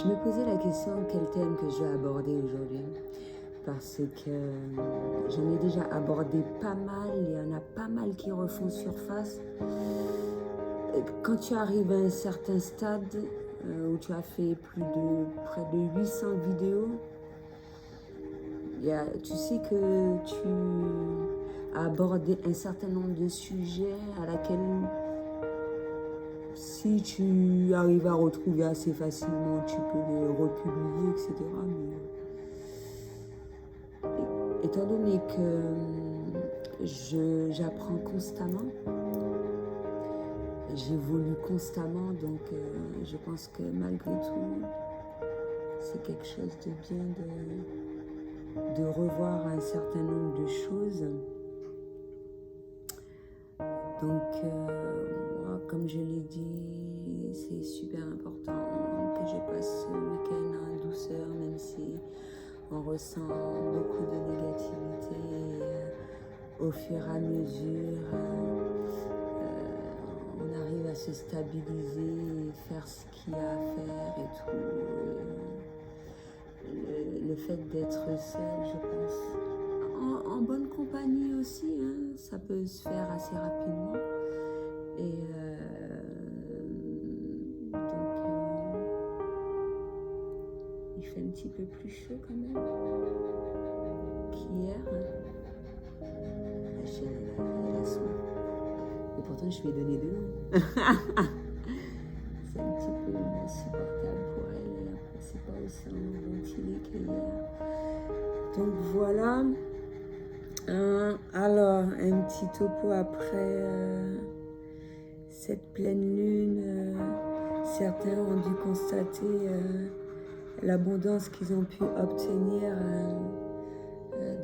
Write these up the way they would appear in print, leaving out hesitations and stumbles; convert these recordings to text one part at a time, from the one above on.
Je me posais la question quel thème que je vais aborder aujourd'hui, parce que j'en ai déjà abordé pas mal, il y en a pas mal qui refont surface. Quand tu arrives à un certain stade où tu as fait près de 800 vidéos, tu sais que tu as abordé un certain nombre de sujets à laquelle si tu arrives à retrouver assez facilement, tu peux les republier, etc. Mais étant donné que j'apprends constamment, j'évolue constamment, donc je pense que malgré tout, c'est quelque chose de bien de revoir un certain nombre de choses. Donc, moi, comme je l'ai dit, c'est super important que je passe ce week-end en douceur, même si on ressent beaucoup de négativité. Au fur et à mesure, on arrive à se stabiliser et faire ce qu'il y a à faire et tout. Le fait d'être seul, je pense, en bonne compagnie aussi, hein, ça peut se faire assez rapidement. Et donc, il fait un petit peu plus chaud quand même qu'hier. La chienne, elle a soif. Et pourtant, je lui ai donné de l'eau. C'est un petit peu insupportable pour elle. C'est pas aussi ventilé qu'hier. Donc voilà. Alors, un petit topo après cette pleine lune. Certains ont dû constater l'abondance qu'ils ont pu obtenir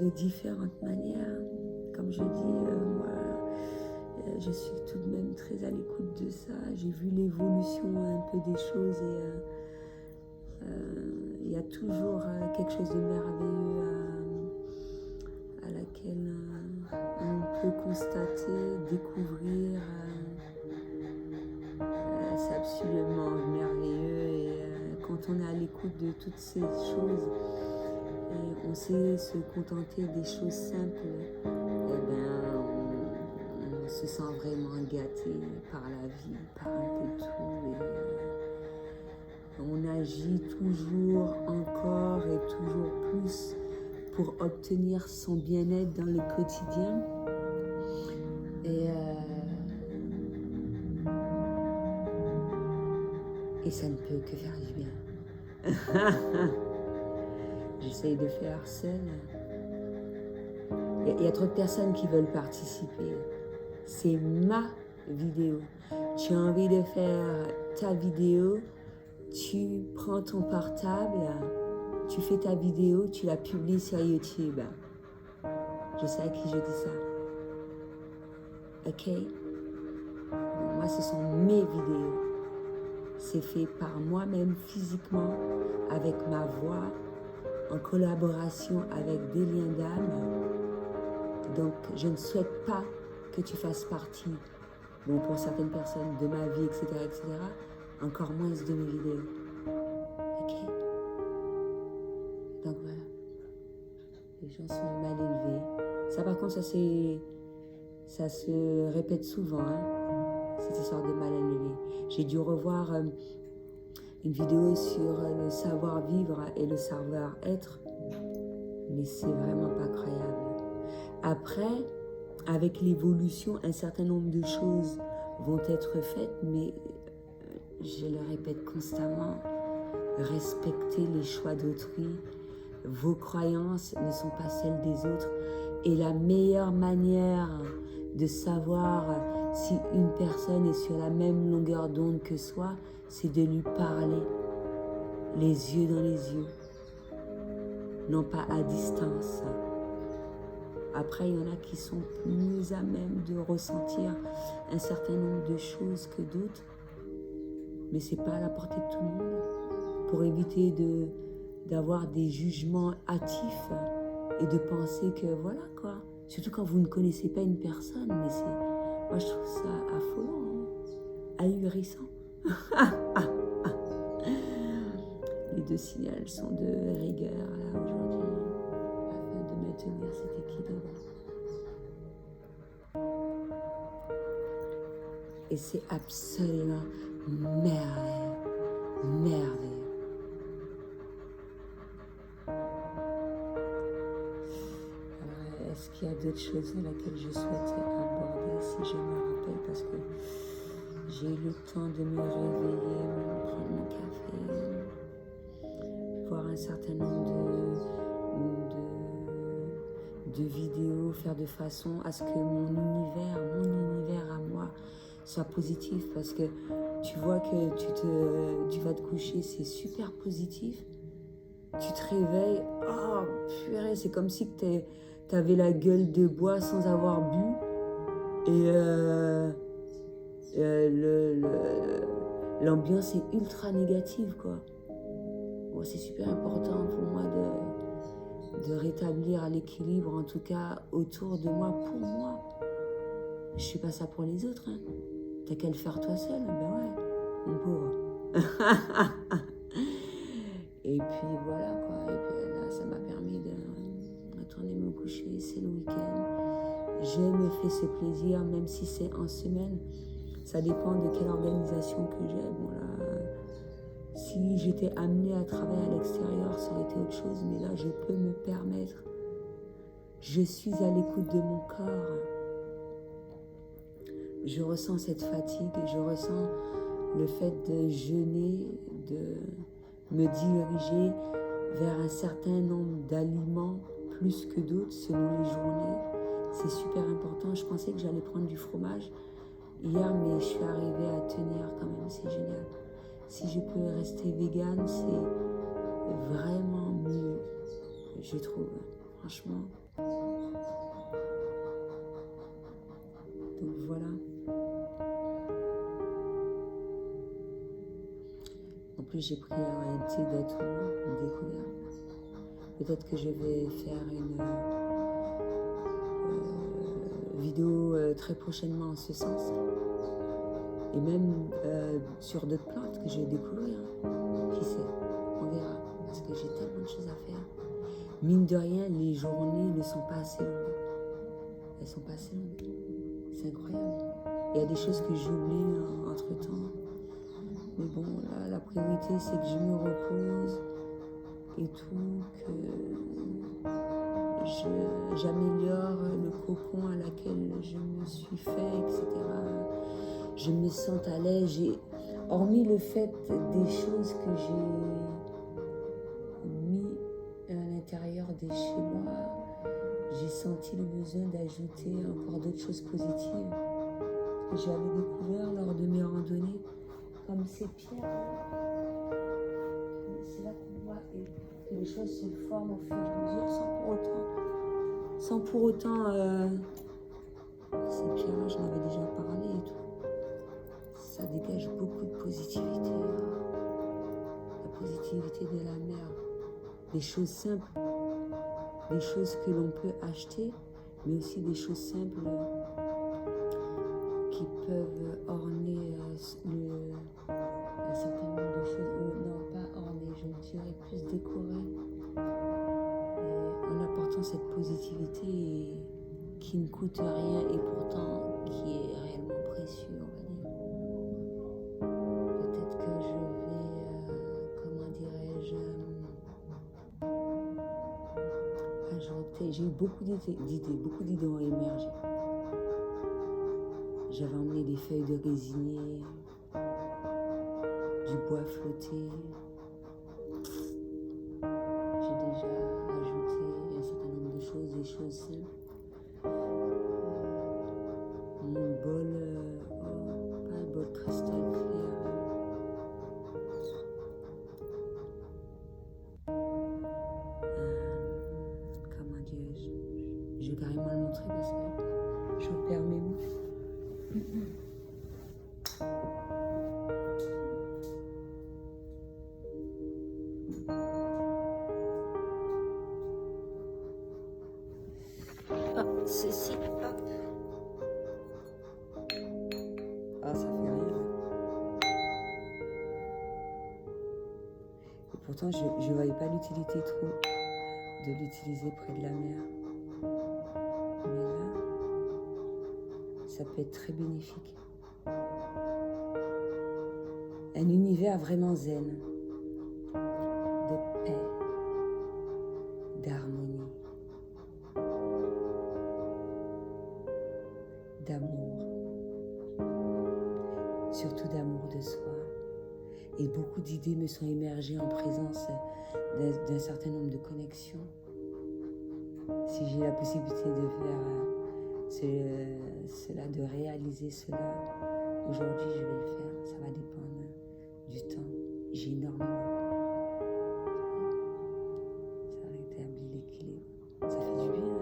de différentes manières. Comme je dis, moi, je suis tout de même très à l'écoute de ça. J'ai vu l'évolution un peu des choses et il y a toujours quelque chose de merveilleux à laquelle on peut constater, découvrir. C'est absolument merveilleux et quand on est à l'écoute de toutes ces choses et on sait se contenter des choses simples, eh bien, on se sent vraiment gâté par la vie, par un peu tout. Et on agit toujours, encore et toujours plus pour obtenir son bien-être dans le quotidien. Et ça ne peut que faire du bien. J'essaye de faire seule. Il y a trop de personnes qui veulent participer. C'est ma vidéo. Tu as envie de faire ta vidéo, tu prends ton portable, tu fais ta vidéo, tu la publies sur YouTube. Je sais à qui je dis ça. Ok? Bon, moi, ce sont mes vidéos. C'est fait par moi-même physiquement, avec ma voix, en collaboration avec des liens d'âme. Donc, je ne souhaite pas que tu fasses partie, bon, pour certaines personnes, de ma vie, etc., etc., encore moins de mes vidéos. Ok? Donc voilà. Les gens sont mal élevés. Ça, par contre, ça se répète souvent, hein, cette histoire de mal élevé. J'ai dû revoir une vidéo sur le savoir-vivre et le savoir-être, mais c'est vraiment pas croyable. Après, avec l'évolution, un certain nombre de choses vont être faites, mais je le répète constamment, respectez les choix d'autrui. Vos croyances ne sont pas celles des autres. Et la meilleure manière de savoir si une personne est sur la même longueur d'onde que soi, c'est de lui parler, les yeux dans les yeux, non pas à distance. Après, il y en a qui sont plus à même de ressentir un certain nombre de choses que d'autres, mais c'est pas à la portée de tout le monde. Pour éviter d'avoir des jugements hâtifs et de penser que voilà quoi. Surtout quand vous ne connaissez pas une personne, mais moi je trouve ça affolant, hein, ahurissant. Les 2 signaux sont de rigueur là aujourd'hui afin de maintenir cet équilibre. Et c'est absolument merveilleux, merveilleux. Alors, est-ce qu'il y a d'autres choses à laquelle je souhaitais aborder si je me rappelle, parce que j'ai eu le temps de me réveiller, prendre mon café, voir un certain nombre de vidéos, faire de façon à ce que mon univers à moi soit positif, parce que tu vois que tu vas te coucher, c'est super positif, tu te réveilles, oh purée, c'est comme si tu avais la gueule de bois sans avoir bu, et l'ambiance est ultra négative, quoi. Bon, c'est super important pour moi de rétablir l'équilibre, en tout cas autour de moi, pour moi. Je suis pas ça pour les autres, hein. T'as qu'à le faire toi seul, ben ouais, mon pauvre. Et puis voilà, quoi. Et puis là, ça m'a permis de retourner me coucher, c'est le week-end. Je me fais ce plaisir, même si c'est en semaine. Ça dépend de quelle organisation que j'ai. Bon là, si j'étais amenée à travailler à l'extérieur, ça aurait été autre chose. Mais là, je peux me permettre. Je suis à l'écoute de mon corps. Je ressens cette fatigue, je ressens le fait de jeûner, de me diriger vers un certain nombre d'aliments plus que d'autres selon les journées. C'est super important. Je pensais que j'allais prendre du fromage hier, mais je suis arrivée à tenir quand même, c'est génial. Si je peux rester végane, c'est vraiment mieux, je trouve, franchement. Donc voilà. En plus, j'ai pris un thé d'atout, une découverte. Peut-être que je vais faire une vidéo très prochainement en ce sens. Et même sur d'autres plantes que je vais découvrir. Qui sait, on verra. Parce que j'ai tellement de choses à faire. Mine de rien, les journées ne sont pas assez longues. Elles sont pas assez longues. C'est incroyable. Il y a des choses que j'oublie entre-temps. Mais bon, là, la priorité, c'est que je me repose et tout, que j'améliore le cocon à laquelle je me suis fait, etc. Je me sens à l'aise. Hormis le fait des choses que j'ai mis à l'intérieur de chez moi, j'ai senti le besoin d'ajouter encore d'autres choses positives que j'avais découvert lors de mes randonnées, comme ces pierres. C'est là qu'on voit que les choses se forment au fur et à mesure sans pour autant ces pierres-là, j'en avais déjà parlé et tout. Ça dégage beaucoup de positivité. La positivité de la mer. Des choses simples, des choses que l'on peut acheter, mais aussi des choses simples qui peuvent orner un certain nombre de choses, ou non pas orner, je dirais plus décorer, et en apportant cette positivité qui ne coûte rien et pourtant qui est réellement précieux, on va dire. Peut-être que je vais, comment dirais-je, ajouter, j'ai eu beaucoup d'idées ont émergé. J'avais emmené des feuilles de résinier, du bois flotté. J'ai déjà ajouté un certain nombre de choses, des choses simples. Mon bol, pas un bol cristal clair. Comment dirais-je? Je vais carrément le montrer parce que je perds mes mots. Ceci, hop. Ah, ça fait rien. Et Pourtant, je ne voyais pas l'utilité trop de l'utiliser près de la mer. Mais là, ça peut être très bénéfique. Un univers vraiment zen, de paix, d'harmonie, d'amour, surtout d'amour de soi. Et beaucoup d'idées me sont émergées en présence d'un certain nombre de connexions. Si j'ai la possibilité de faire cela, de réaliser cela, aujourd'hui je vais le faire. Ça va dépendre du temps. J'ai énormément. Ça rétablit l'équilibre. Ça fait du bien.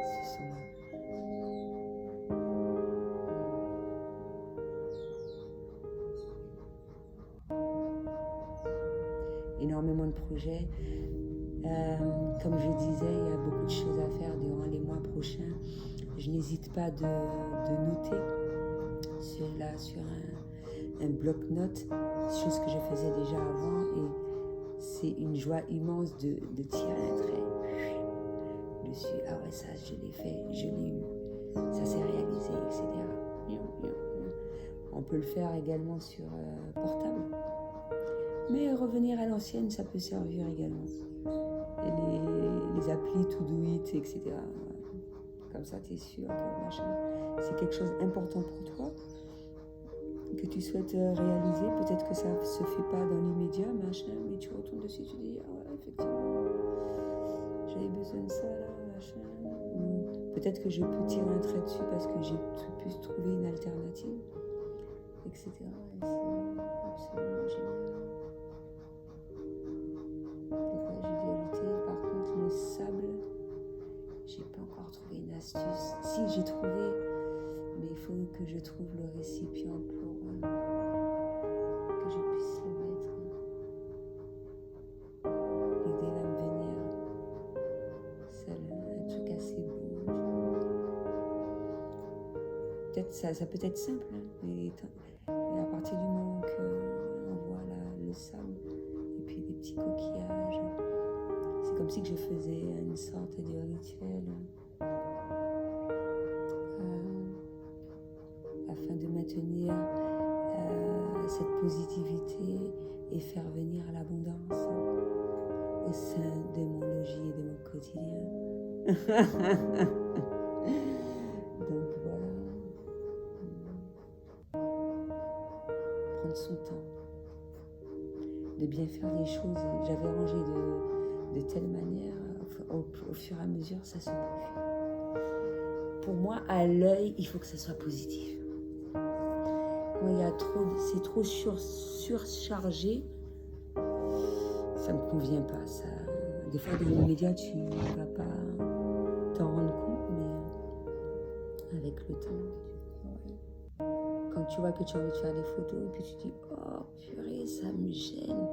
Ce sont énormément de projets. Comme je disais, il y a beaucoup de choses à faire durant les mois prochains. Je n'hésite pas de noter cela sur un bloc-notes, chose que je faisais déjà avant, et c'est une joie immense de tirer un trait dessus. Ah ouais, ça je l'ai fait, je l'ai eu, ça s'est réalisé, etc. On peut le faire également sur portable. Mais revenir à l'ancienne, ça peut servir également. Et les applis To Do It, etc. Comme ça, tu es sûr que machin, c'est quelque chose d'important pour toi, que tu souhaites réaliser. Peut-être que ça ne se fait pas dans l'immédiat, machin, mais tu retournes dessus, tu dis, ah ouais, effectivement, j'avais besoin de ça, là, machin. Ou peut-être que je peux tirer un trait dessus parce que j'ai pu trouver une alternative, etc. Et c'est absolument génial. Par contre, le sable, j'ai pas encore trouvé une astuce. Si, j'ai trouvé, mais il faut que je trouve le récipient pour que je puisse le mettre. L'idée va me venir. Un truc assez beau. Peut-être ça peut être simple, hein, mais à partir du moment qu'on voit le sable et puis des petits coquillages, c'est comme si que je faisais une sorte de rituel afin de maintenir cette positivité et faire venir l'abondance au sein de mon logis et de mon quotidien. Donc voilà, prendre son temps, de bien faire les choses. J'avais rangé de telle manière, au fur et à mesure, ça se peaufine. Pour moi, à l'œil, il faut que ça soit positif. Quand il y a c'est trop surchargé, ça me convient pas. Ça, des fois, dans les médias, tu ne vas pas t'en rendre compte, mais avec le temps, quand tu vois que tu as envie de faire des photos, et puis tu dis, oh purée, ça me gêne.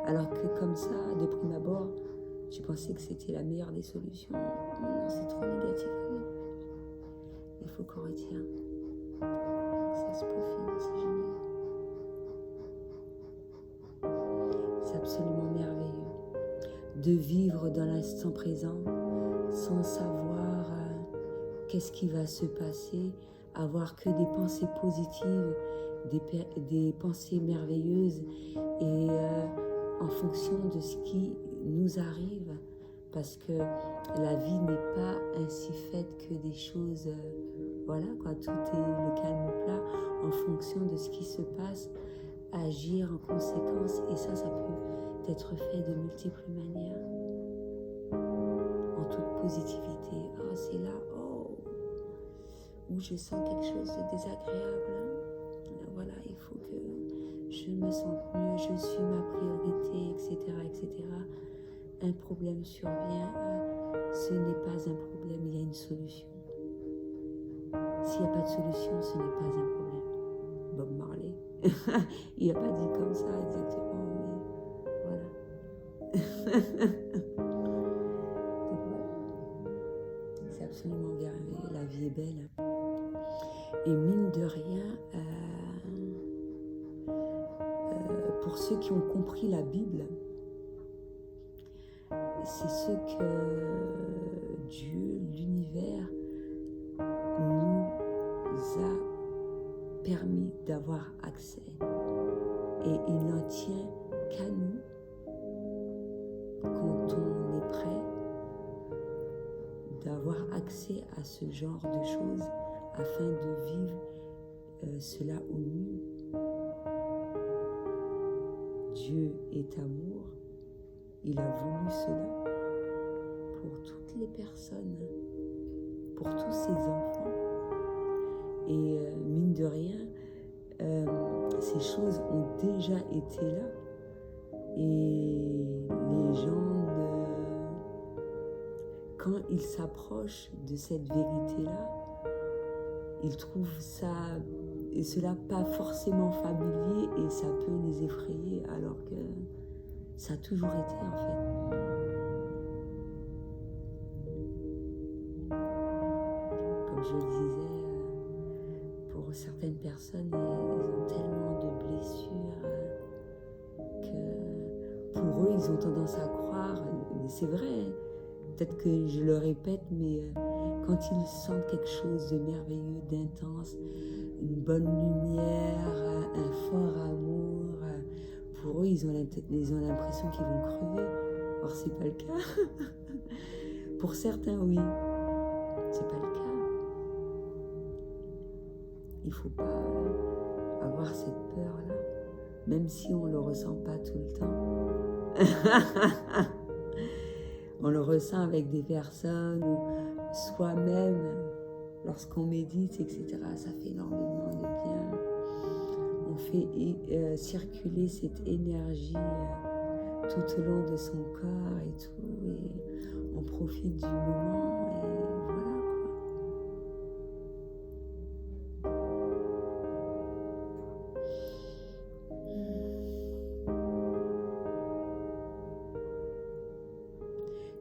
Alors que comme ça, de prime abord, tu pensais que c'était la meilleure des solutions. Non, c'est trop négatif. Il faut qu'on retire. Ça se peaufine, c'est génial. C'est absolument merveilleux de vivre dans l'instant présent sans savoir qu'est-ce qui va se passer, avoir que des pensées positives, des pensées merveilleuses et en fonction de ce qui nous arrive, parce que la vie n'est pas ainsi faite que des choses, voilà quoi, tout est le calme plat en fonction de ce qui se passe, agir en conséquence, et ça peut être fait de multiples manières, en toute positivité. Oh, c'est là, où je sens quelque chose de désagréable, voilà, il faut que je me sente mieux, je suis ma priorité, etc., etc. Un problème survient, ce n'est pas un problème, il y a une solution. S'il n'y a pas de solution, ce n'est pas un problème. Bob Marley, il n'a pas dit comme ça exactement, mais voilà. Donc voilà, c'est absolument merveilleux, la vie est belle. Et mine de rien, pour ceux ceux qui ont compris la Bible, c'est ceux que Dieu, l'univers, nous a permis d'avoir accès. Et il n'en tient qu'à nous, quand on est prêt, d'avoir accès à ce genre de choses afin de vivre cela au mieux. Dieu est amour, il a voulu cela pour toutes les personnes, pour tous ses enfants. Et mine de rien, ces choses ont déjà été là. Et les gens, quand ils s'approchent de cette vérité-là, ils trouvent ça, et cela pas forcément familier, et ça peut les effrayer, alors que ça a toujours été en fait. Comme je le disais, pour certaines personnes, ils ont tellement de blessures que pour eux, ils ont tendance à croire, c'est vrai, peut-être que je le répète, mais quand ils sentent quelque chose de merveilleux, d'intense, une bonne lumière, un fort amour, pour eux, ils ont l'impression qu'ils vont crever. Or, c'est pas le cas. Pour certains, oui, c'est pas le cas. Il faut pas avoir cette peur-là, même si on le ressent pas tout le temps. On le ressent avec des personnes ou soi-même, lorsqu'on médite, etc. Ça fait énormément de bien. On fait circuler cette énergie tout au long de son corps et tout, et on profite du moment, et voilà quoi.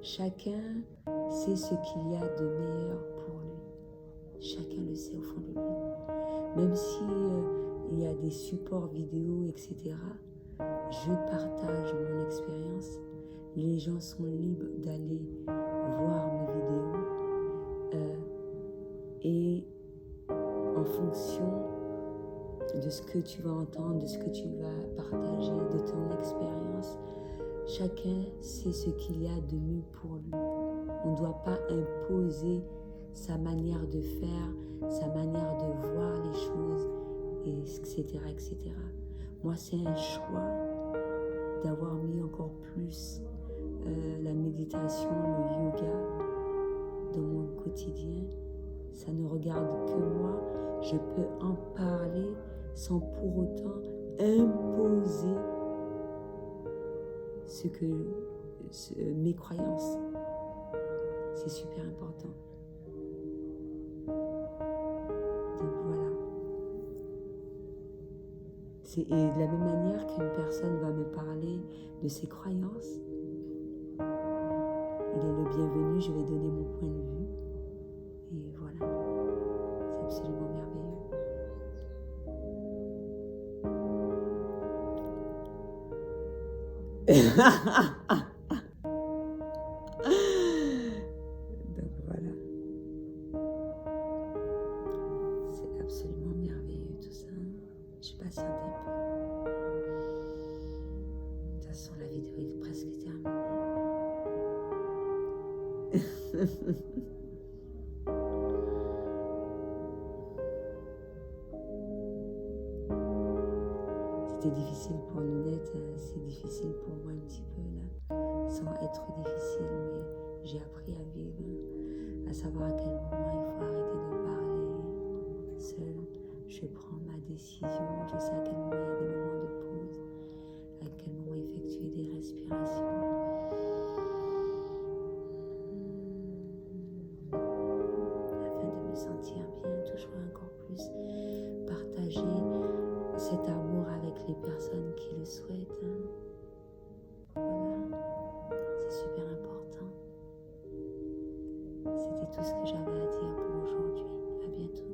Chacun sait ce qu'il y a de meilleur pour lui. Chacun le sait au fond de lui. Même si il y a des supports vidéo, etc., je partage mon expérience. Les gens sont libres d'aller voir mes vidéos et en fonction de ce que tu vas entendre, de ce que tu vas partager, de ton expérience, chacun sait ce qu'il y a de mieux pour lui. On ne doit pas imposer sa manière de faire, sa manière de voir les choses, etc., etc. Moi, c'est un choix d'avoir mis encore plus la méditation, le yoga dans mon quotidien. Ça ne regarde que moi. Je peux en parler sans pour autant imposer mes croyances. C'est super important. Donc voilà. Et de la même manière qu'une personne va me parler de ses croyances, il est le bienvenu, je vais donner mon point de vue. Et voilà. C'est absolument merveilleux. Donc voilà. C'est absolument merveilleux tout ça. Je patiente un peu. De toute façon, la vidéo est presque terminée. C'était difficile pour nous d'être, c'est difficile pour moi un petit peu là, sans être difficile, mais j'ai appris à vivre, à savoir à quel moment il faut arrêter de parler seul. Je prends ma décision, je sais à quel moment il y a des moments de pause, à quel moment effectuer des respirations. Afin de me sentir bien, toujours encore plus, partager cet amour avec les personnes qui le souhaitent. Voilà, c'est super important. C'était tout ce que j'avais à dire pour aujourd'hui. À bientôt.